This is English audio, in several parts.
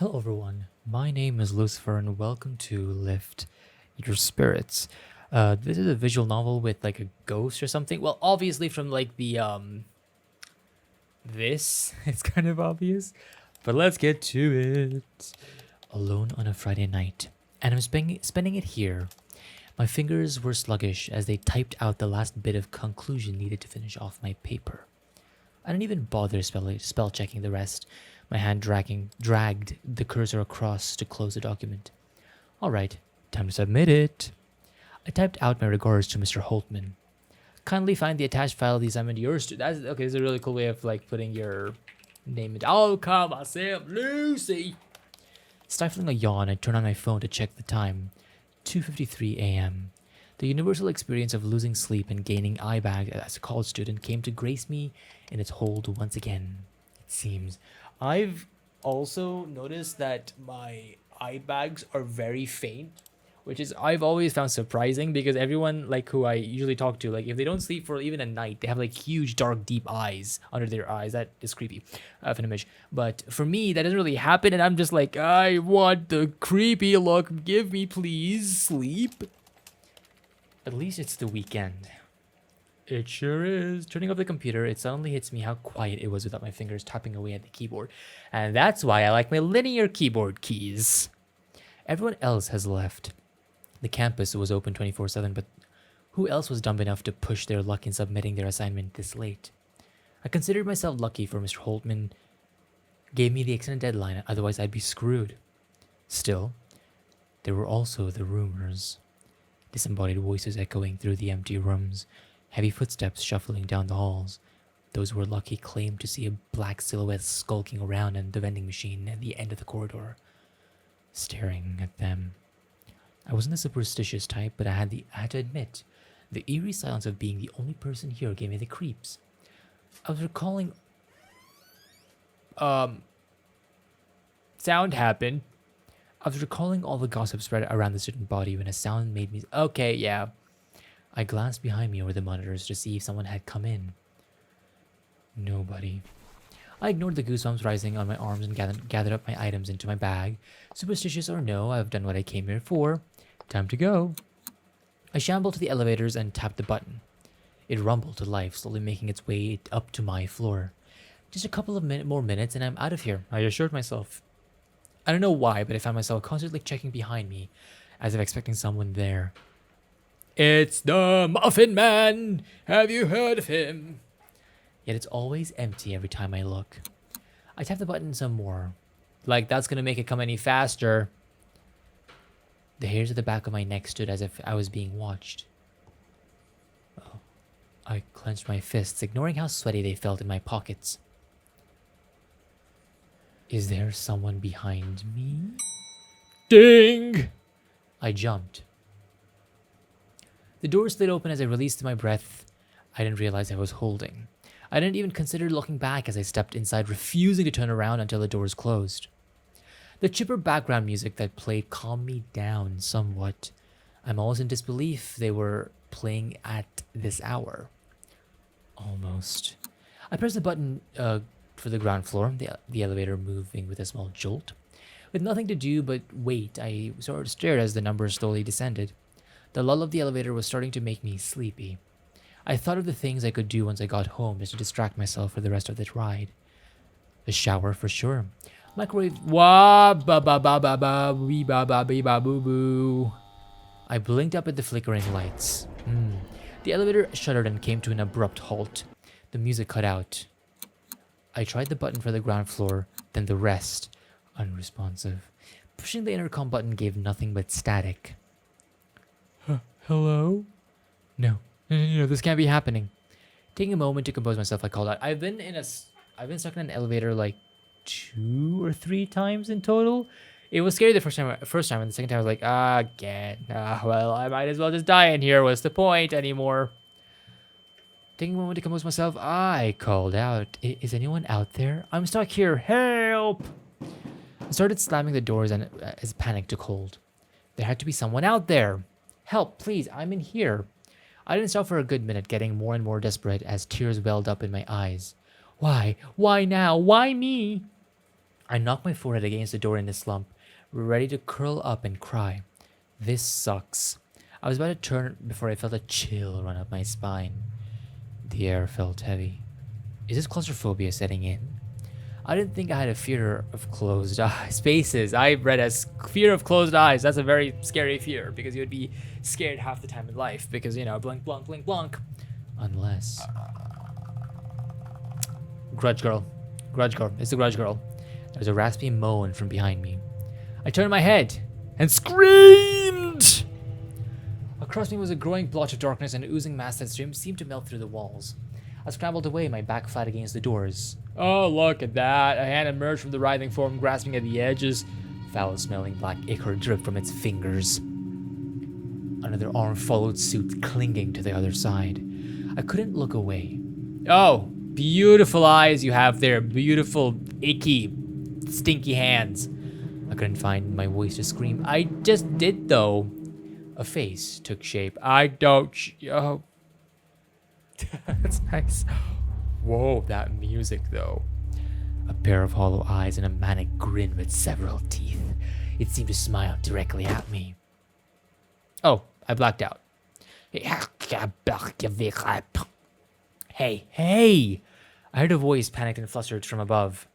Hello, everyone. My name is Lucifer, and welcome to Lift Your Spirits. This is a visual novel with like a ghost or something. Well, obviously from like the this, it's kind of obvious, but let's get to it. Alone on a Friday night, and I'm spending it here. My fingers were sluggish as they typed out the last bit of conclusion needed to finish off my paper. I didn't even bother spell checking the rest. My hand dragged the cursor across to close the document. All right, time to submit it. I typed out my regards to Mr. Holtman. Kindly find the attached file of the assignment yours to. That's okay. It's a really cool way of like putting your name. Oh, call myself Lucy. Stifling a yawn, I turned on my phone to check the time. 2:53 a.m. The universal experience of losing sleep and gaining eye bag as a college student came to grace me in its hold once again. It seems. I've also noticed that my eye bags are very faint, which is I've always found surprising because everyone like who I usually talk to, like if they don't sleep for even a night, they have like huge, dark, deep eyes under their eyes. That is creepy, of an image. But for me, that doesn't really happen, and I'm just like, I want the creepy look. Give me, please, sleep. At least it's the weekend. It sure is. Turning off the computer, it suddenly hits me how quiet it was without my fingers tapping away at the keyboard. And that's why I like my linear keyboard keys. Everyone else has left. The campus was open 24/7, but who else was dumb enough to push their luck in submitting their assignment this late? I considered myself lucky for Mr. Holtman gave me the extended deadline, otherwise I'd be screwed. Still, there were also the rumors. Disembodied voices echoing through the empty rooms, heavy footsteps shuffling down the halls. Those who were lucky claimed to see a black silhouette skulking around in the vending machine at the end of the corridor, staring at them. I wasn't a superstitious type, but I had to admit, the eerie silence of being the only person here gave me the creeps. I was recalling. Sound happened. I was recalling all the gossip spread around the student body when a sound made me. Okay, yeah. I glanced behind me over the monitors to see if someone had come in. Nobody. I ignored the goosebumps rising on my arms and gathered up my items into my bag. Superstitious or no, I've done what I came here for. Time to go. I shambled to the elevators and tapped the button. It rumbled to life, slowly making its way up to my floor. Just a couple of more minutes and I'm out of here, I assured myself. I don't know why, but I found myself constantly checking behind me, as if expecting someone there. It's the Muffin Man! Have you heard of him? Yet it's always empty every time I look. I tap the button some more. Like that's gonna make it come any faster. The hairs at the back of my neck stood as if I was being watched. Oh. I clenched my fists, ignoring how sweaty they felt in my pockets. Is there someone behind me? Ding! I jumped. The door slid open as I released my breath I didn't realize I was holding. I didn't even consider looking back as I stepped inside, refusing to turn around until the doors closed. The chipper background music that played calmed me down somewhat. I'm almost in disbelief they were playing at this hour. Almost. I pressed the button for the ground floor, the elevator moving with a small jolt. With nothing to do but wait, I sort of stared as the numbers slowly descended. The lull of the elevator was starting to make me sleepy. I thought of the things I could do once I got home just to distract myself for the rest of the ride. The shower for sure. Microwave. Wah ba ba ba ba ba wee ba ba bee ba boo boo. I blinked up at the flickering lights. The elevator shuddered and came to an abrupt halt. The music cut out. I tried the button for the ground floor, then the rest. Unresponsive. Pushing the intercom button gave nothing but static. Hello? No, this can't be happening. Taking a moment to compose myself, I called out. I've been stuck in an elevator like 2 or 3 times in total. It was scary the first time, and the second time I was like, again. Well, I might as well just die in here. What's the point anymore? Taking a moment to compose myself, I called out. Is anyone out there? I'm stuck here. Help! I started slamming the doors as panic took hold. There had to be someone out there. Help, please, I'm in here. I didn't stop for a good minute, getting more and more desperate as tears welled up in my eyes. Why? Why now? Why me? I knocked my forehead against the door in a slump, ready to curl up and cry. This sucks. I was about to turn before I felt a chill run up my spine. The air felt heavy. Is this claustrophobia setting in? I didn't think I had a fear of closed eyes. Spaces, I read as fear of closed eyes. That's a very scary fear because you would be scared half the time in life because, you know, blink, blunk, blink, blunk. Unless. Grudge girl. Grudge girl. It's the grudge girl. There was a raspy moan from behind me. I turned my head and screamed! Across me was a growing blotch of darkness and an oozing mass that seemed to melt through the walls. I scrambled away, my back flat against the doors. Oh, look at that. A hand emerged from the writhing form, grasping at the edges. Foul-smelling black ichor dripped from its fingers. Another arm followed suit, clinging to the other side. I couldn't look away. Oh, beautiful eyes you have there. Beautiful, icky, stinky hands. I couldn't find my voice to scream. I just did, though. A face took shape. I don't... Oh. That's nice. Whoa, that music, though. A pair of hollow eyes and a manic grin with several teeth. It seemed to smile directly at me. Oh, I blacked out. Hey, hey! I heard a voice panicked and flustered from above.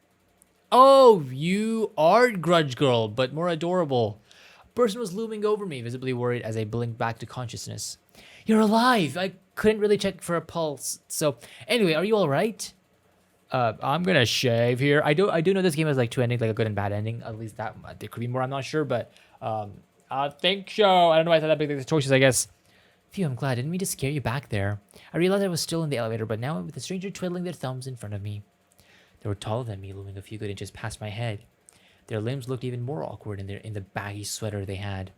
Oh, you are Grudge Girl, but more adorable. A person was looming over me, visibly worried as I blinked back to consciousness. You're alive! I couldn't really check for a pulse. So, anyway, are you alright? I'm gonna shave here. I do know this game has like two endings, like a good and bad ending. At least that there could be more. I'm not sure, but I think so. I don't know why I thought that big the choices. I guess. Phew, I'm glad. I didn't mean to scare you back there. I realized I was still in the elevator, but now with a stranger twiddling their thumbs in front of me. They were taller than me, looming a few good inches past my head. Their limbs looked even more awkward in the baggy sweater they had.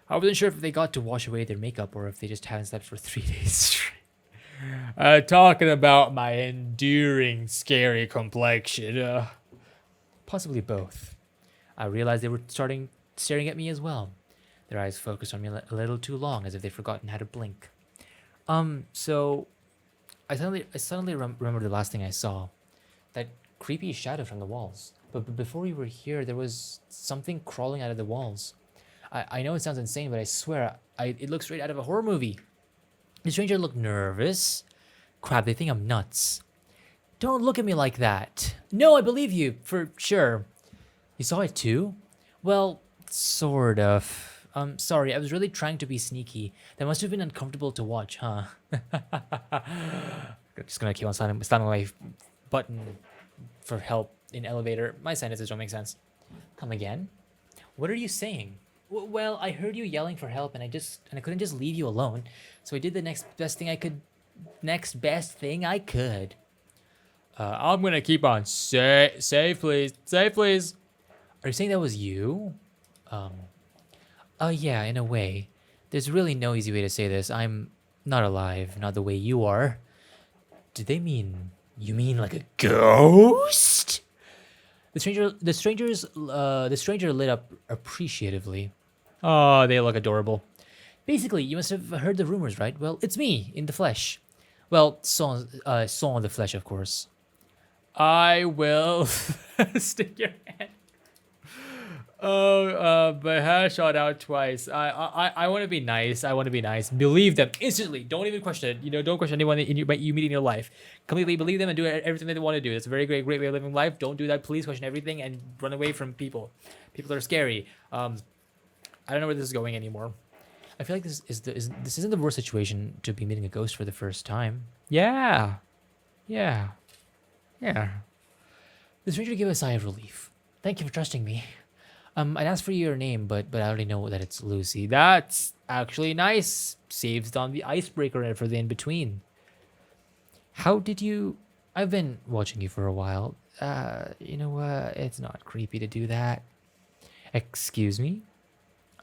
I wasn't sure if they got to wash away their makeup or if they just haven't slept for 3 days straight. Talking about my enduring, scary complexion. Possibly both. I realized they were staring at me as well. Their eyes focused on me a little too long, as if they'd forgotten how to blink. So I suddenly remembered the last thing I saw. That creepy shadow from the walls. But before we were here, there was something crawling out of the walls. I know it sounds insane, but I swear, it looks straight out of a horror movie. The stranger looked nervous. Crap, they think I'm nuts. Don't look at me like that. No, I believe you, for sure. You saw it too? Well, sort of. Sorry, I was really trying to be sneaky. That must have been uncomfortable to watch, huh? Just gonna keep on slamming my button for help in elevator. My sentences don't make sense. Come again? What are you saying? Well, I heard you yelling for help, and I couldn't just leave you alone. So I did the next best thing I could. I'm gonna keep on. Save, please. Save, please. Are you saying that was you? Yeah, in a way. There's really no easy way to say this. I'm not alive, not the way you are. Did they mean... You mean like a ghost? The stranger lit up appreciatively. Oh, they look adorable. Basically, you must have heard the rumors, right? Well, it's me, in the flesh. Well, Saw in the flesh, of course. I will stick your hand. Oh, my hair shot out twice. I want to be nice. I want to be nice. Believe them instantly. Don't even question it. You know, don't question anyone you meet in your life. Completely believe them and do everything that they want to do. That's a very great way of living life. Don't do that. Please question everything and run away from people. People are scary. I don't know where this is going anymore. I feel like this isn't the worst situation to be meeting a ghost for the first time. Yeah. The stranger gave a sigh of relief. Thank you for trusting me. I'd ask for your name, but I already know that it's Lucy. That's actually nice. Saves on the icebreaker for the in-between. How did you... I've been watching you for a while. You know what? It's not creepy to do that. Excuse me?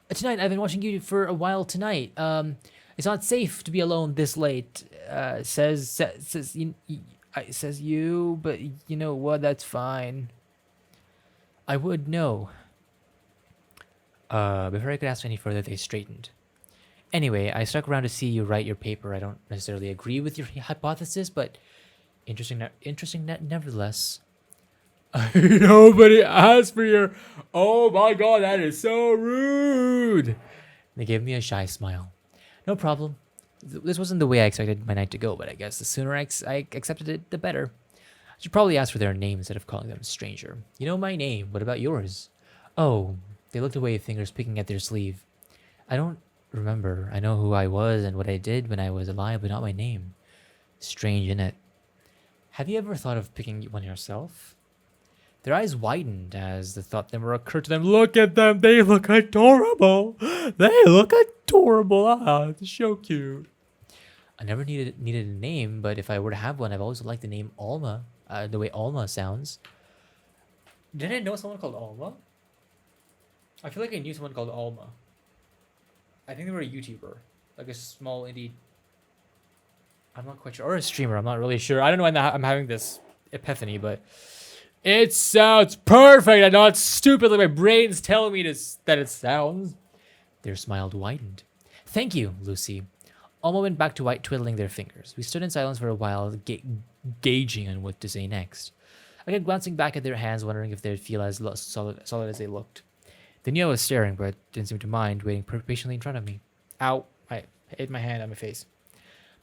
Tonight, I've been watching you for a while tonight. It's not safe to be alone this late. Says you, but you know what? That's fine. I would know. Before I could ask any further, they straightened. Anyway, I stuck around to see you write your paper. I don't necessarily agree with your hypothesis, but interesting nevertheless. Nobody asked for your. Oh my god, that is so rude. They gave me a shy smile. No problem. This wasn't the way I expected my night to go, but I guess the sooner I accepted it, the better. I should probably ask for their name instead of calling them stranger. You know my name. What about yours? Oh, they looked away, fingers picking at their sleeve. I don't remember. I know who I was and what I did when I was alive, but not my name. Strange, innit? Have you ever thought of picking one yourself? Their eyes widened as the thought never occurred to them. Look at them. They look adorable. They look adorable. Ah, it's so cute. I never needed a name, but if I were to have one, I've always liked the name Alma. The way Alma sounds. Didn't I know someone called Alma? I feel like I knew someone called Alma. I think they were a YouTuber. Like a small indie. I'm not quite sure. Or a streamer. I'm not really sure. I don't know why I'm having this epiphany, but it sounds perfect. I know it's stupid. Like my brain's telling me that it sounds. Their smile widened. Thank you, Lucy. Alma went back to twiddling their fingers. We stood in silence for a while, gauging on what to say next. I kept glancing back at their hands, wondering if they'd feel as solid as they looked. They knew I was staring, but didn't seem to mind, waiting patiently in front of me. Ow! I hit my hand on my face.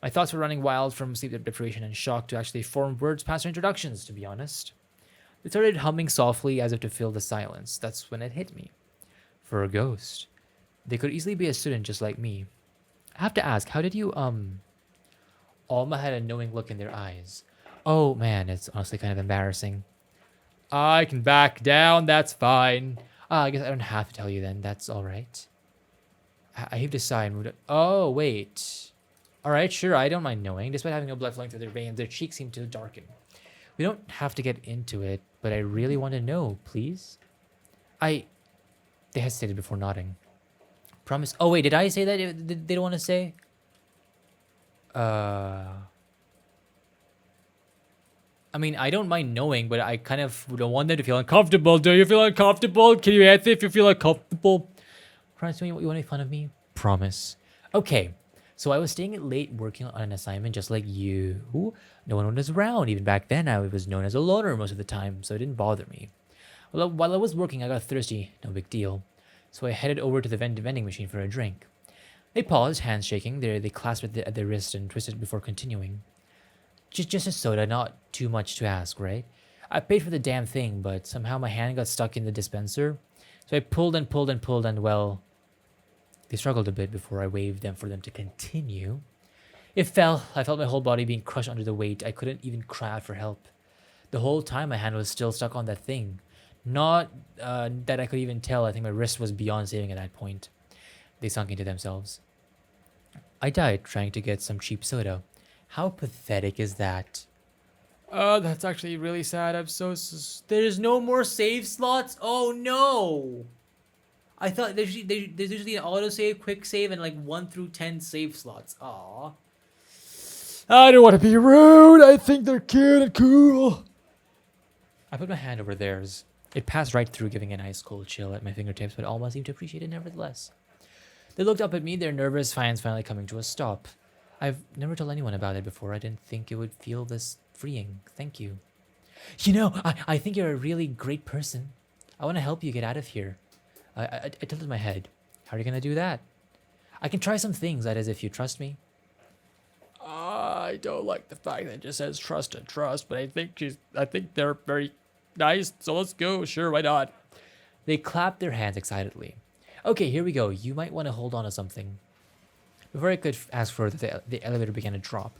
My thoughts were running wild from sleep deprivation and shock to actually form words past their introductions, to be honest. They started humming softly as if to fill the silence. That's when it hit me. For a ghost. They could easily be a student just like me. I have to ask, how did you, Alma had a knowing look in their eyes. Oh man, it's honestly kind of embarrassing. I can back down, that's fine. I guess I don't have to tell you then, that's alright. I heaved a sigh and moved on. Oh, wait. Alright, sure, I don't mind knowing. Despite having no blood flowing through their veins, their cheeks seem to darken. We don't have to get into it, but I really want to know, please. They hesitated before nodding. Promise. Oh, wait, did I say that they don't want to say? I mean, I don't mind knowing, but I kind of don't want them to feel uncomfortable. Do you feel uncomfortable? Can you answer if you feel uncomfortable? Promise me you want to make fun of me? Promise. Okay. So I was staying late working on an assignment just like you. No one was around. Even back then, I was known as a loner most of the time, so it didn't bother me. Well, while I was working, I got thirsty. No big deal. So I headed over to the vending machine for a drink. They paused, hands shaking. They clasped at their wrist and twisted before continuing. Just a soda, not too much to ask, right? I paid for the damn thing, but somehow my hand got stuck in the dispenser. So I pulled and pulled and pulled, and well, they struggled a bit before I waved them for them to continue. It fell. I felt my whole body being crushed under the weight. I couldn't even cry out for help. The whole time my hand was still stuck on that thing. Not that I could even tell. I think my wrist was beyond saving at that point. They sunk into themselves. I died trying to get some cheap soda. How pathetic is that? That's actually really sad. I'm so... There's no more save slots? Oh, no! I thought there's usually an autosave, quick save, and like 1 through 10 save slots. Aww. I don't want to be rude. I think they're cute and cool. I put my hand over theirs. It passed right through, giving an ice cold chill at my fingertips, but Alma seemed to appreciate it nevertheless. They looked up at me, their nervous hands finally coming to a stop. I've never told anyone about it before. I didn't think it would feel this freeing. Thank you. You know, I think you're a really great person. I want to help you get out of here. I tilted my head. How are you going to do that? I can try some things, that is, if you trust me. I don't like the fact that it just says trust and trust, but I think they're very nice, so let's go. Sure, why not? They clapped their hands excitedly. Okay, here we go. You might want to hold on to something. Before I could ask further, the elevator began to drop.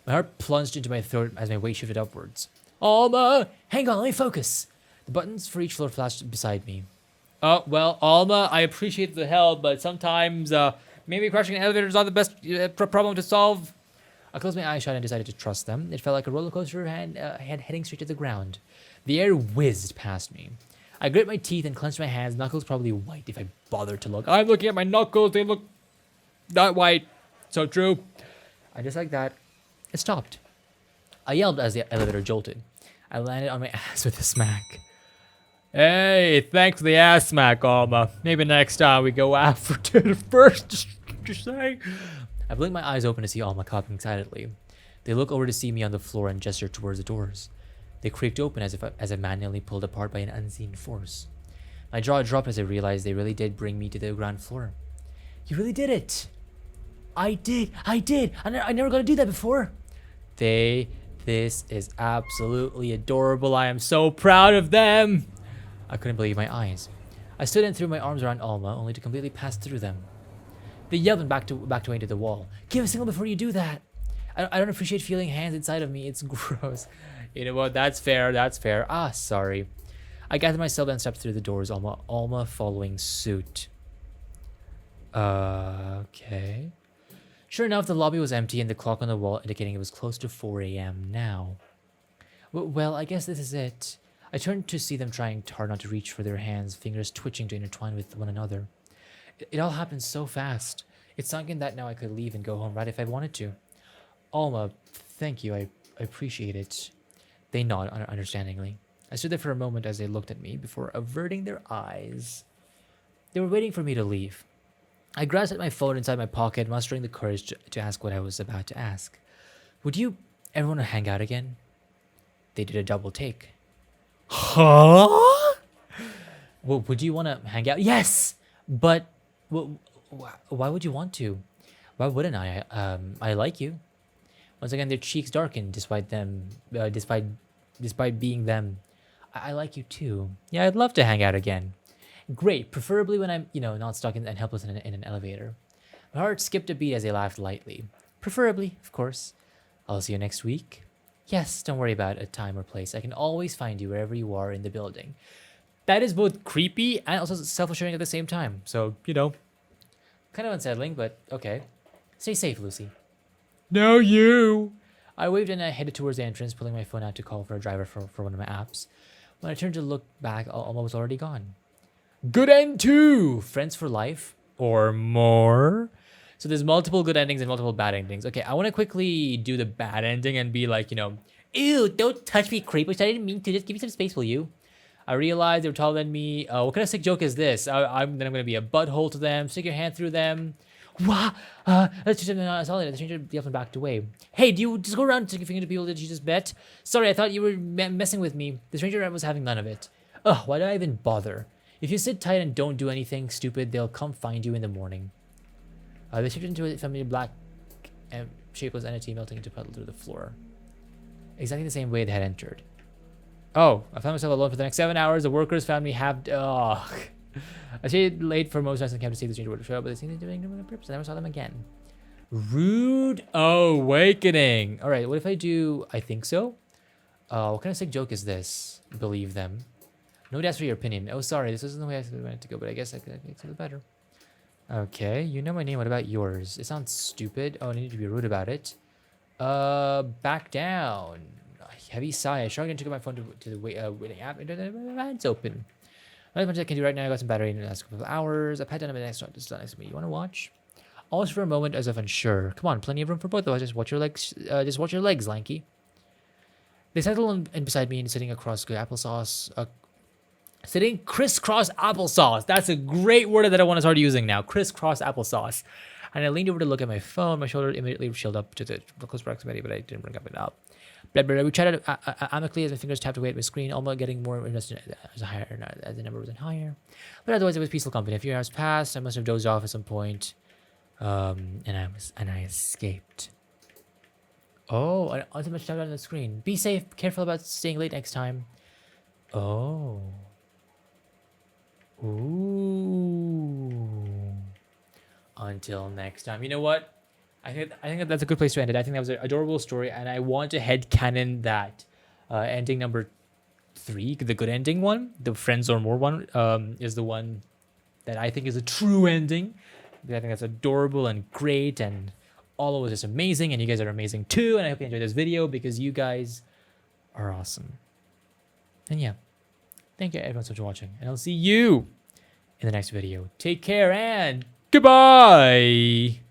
My heart plunged into my throat as my weight shifted upwards. Alma! Hang on, let me focus. The buttons for each floor flashed beside me. Oh, well, Alma, I appreciate the help, but sometimes maybe crashing an elevator is not the best problem to solve. I closed my eyes shut and decided to trust them. It felt like a roller coaster heading straight to the ground. The air whizzed past me. I grit my teeth and clenched my hands, knuckles probably white if I bothered to look. I'm looking at my knuckles, they look not white. So true. And just like that, it stopped. I yelled as the elevator jolted. I landed on my ass with a smack. Hey, thanks for the ass smack, Alma. Maybe next time we go after the first, just saying. I blinked my eyes open to see Alma clapping excitedly. They look over to see me on the floor and gesture towards the doors. They creaked open as if manually pulled apart by an unseen force. My jaw dropped as I realized they really did bring me to the ground floor. You really did it! I did! I never got to do that before! This is absolutely adorable. I am so proud of them! I couldn't believe my eyes. I stood and threw my arms around Alma, only to completely pass through them. They yelled and backed away into the wall. Give a signal before you do that! I don't appreciate feeling hands inside of me. It's gross. You know what? That's fair. Ah, sorry. I gathered myself and stepped through the doors, Alma following suit. Okay. Sure enough, the lobby was empty and the clock on the wall indicating it was close to 4 a.m. now. Well, I guess this is it. I turned to see them trying hard not to reach for their hands, fingers twitching to intertwine with one another. It all happened so fast. It's sunk in that now I could leave and go home right if I wanted to. Alma, thank you. I appreciate it. They nod understandingly. I stood there for a moment as they looked at me before averting their eyes. They were waiting for me to leave. I grasped at my phone inside my pocket, mustering the courage to ask what I was about to ask. Would you ever want to hang out again? They did a double take. Huh? Well, would you want to hang out? Yes! But why would you want to? Why wouldn't I? I like you. Once again, their cheeks darkened despite being them. I like you too. Yeah, I'd love to hang out again. Great, preferably when I'm, not stuck and helpless in an elevator. My heart skipped a beat as they laughed lightly. Preferably, of course. I'll see you next week. Yes, don't worry about a time or place. I can always find you wherever you are in the building. That is both creepy and also self-assuring at the same time. So, kind of unsettling, but okay. Stay safe, Lucy. No, you! I waved and I headed towards the entrance, pulling my phone out to call for a driver for one of my apps. When I turned to look back, Alma was already gone. Good end too! Friends for life? Or more? So there's multiple good endings and multiple bad endings. Okay, I want to quickly do the bad ending and be like, ew, don't touch me, creepers. I didn't mean to. Just give me some space, will you? I realized they were taller than me. What kind of sick joke is this? I'm going to be a butthole to them, stick your hand through them. Wah! That's just not solid. The stranger yelled and backed away. Hey, do you just go around sticking your finger to people that you just met? Sorry, I thought you were messing with me. The stranger was having none of it. Ugh, why did I even bother? If you sit tight and don't do anything stupid, they'll come find you in the morning. They shifted into a familiar black and shapeless entity melting into puddle through the floor. Exactly the same way they had entered. Oh, I found myself alone for the next 7 hours. The workers found me half... Ugh. I stayed late for most nights and came to see the stranger would show up, but they seemed to be doing it on purpose. I never saw them again. Rude awakening. All right, what if I do... I think so? What kind of sick joke is this? Believe them. No need to ask for your opinion. Oh, sorry, this isn't the way I wanted to go, but I guess I could do it better. Okay, you know my name. What about yours? It sounds stupid. Oh, I need to be rude about it. Back down. Heavy sigh. I shrugged and took my phone to the waiting app. It's open. Not much I can do right now. I got some battery in the last couple of hours. I pat down on my next to me. You want to watch? Always for a moment as if unsure. Come on, plenty of room for both of us. Just watch your legs. Just watch your legs, Lanky. They settled in beside me and sitting across good applesauce. Sitting crisscross applesauce. That's a great word that I want to start using now. Crisscross applesauce. And I leaned over to look at my phone. My shoulder immediately chilled up to the close proximity, but I didn't bring it up. We chatted amicably as my fingers tapped away at my screen, almost getting more interested as the number wasn't higher. But otherwise, it was peaceful company. A few hours passed. I must have dozed off at some point, and I escaped. Oh, I also much tapped on the screen. Be safe. Careful about staying late next time. Oh. Ooh. Until next time. You know what? I think that's a good place to end it. I think that was an adorable story, and I want to headcanon that ending number 3, the good ending one, the Friends or More one, is the one that I think is a true ending. I think that's adorable and great, and all of it was just amazing, and you guys are amazing too, and I hope you enjoyed this video because you guys are awesome. And yeah, thank you everyone so much for watching, and I'll see you in the next video. Take care and goodbye!